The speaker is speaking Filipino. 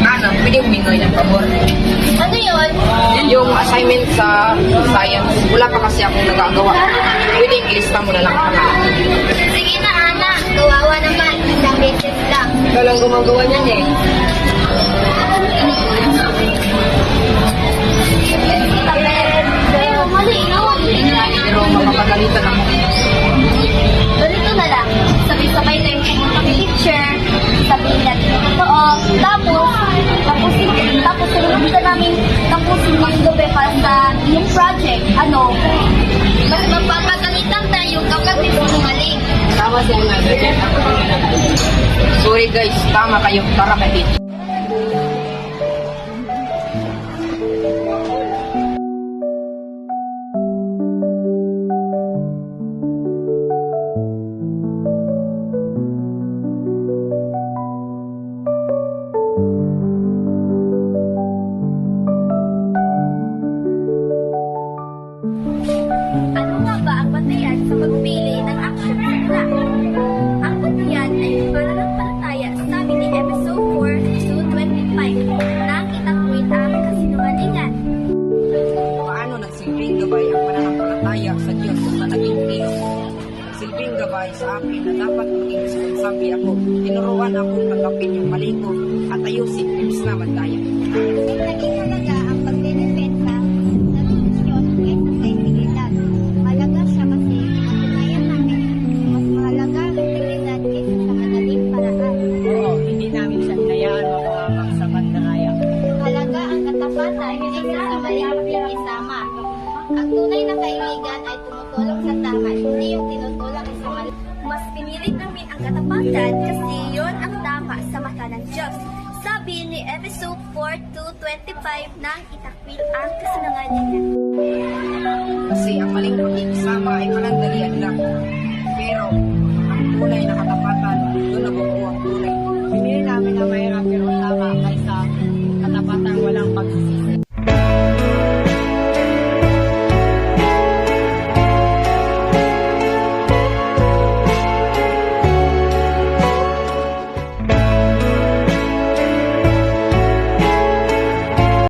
Ano, pwede humingi ng pabor. Ano yun? Yung assignment sa science, wala pa kasi akong nagagawa. Pwede ilista mo na lang ang pangalan. Sige na, Ana. Kawawa naman. Isang beses lang. Ikaw lang gumagawa niyan eh. Pero mali, no? Pero mapapagalitan ako. Ganito na lang. Sabay-sabay tayong pumunta kay teacher. Sabihin natin yung totoo. Tapos sunod na namin tapusin yung gabi para sa yung project. Ano? Mas mapapagalitan tayo kapag may sinungaling. Tama si Una. Sorry guys, tama kayo. Tara kay teacher. Ano nga ba ang batayan sa pagpili ng action sa kanila? Ang batayan ay pananampalataya, sabi ni Episode 4:25 na itakwil ang kasinungalingan. Paano nagsilbing gabay ang pananampalataya sa Diyos na naging Diyos? Nagsilbing gabay sa akin na dapat maging responsable ako. Tinuruan akong tanggapin yung mali ko at ayusin imbis na madaya. Naging halaga ang pagdedepensa sa solusyon kaysa sa integridad. Mahalaga siya kasi natunayan namin mas mahalaga ang integridad kaysa sa madaling paraan. Oo, hindi namin siya hinayaan makuhamang sa bandaraya. Mahalaga ang katapatan kaysa sa maling pakikisama. Ang tunay na kaibigan ay tumutulong sa tama, hindi yung tinutulong sa mali. Mas pinilit namin ang katapatan kasi yon ang tama sa mata ng Diyos. Sabi ni Episode 4:25 nang itakwil ang kasinungalingan. Kasi ang maling pakikisama ay panandalian lang. Pero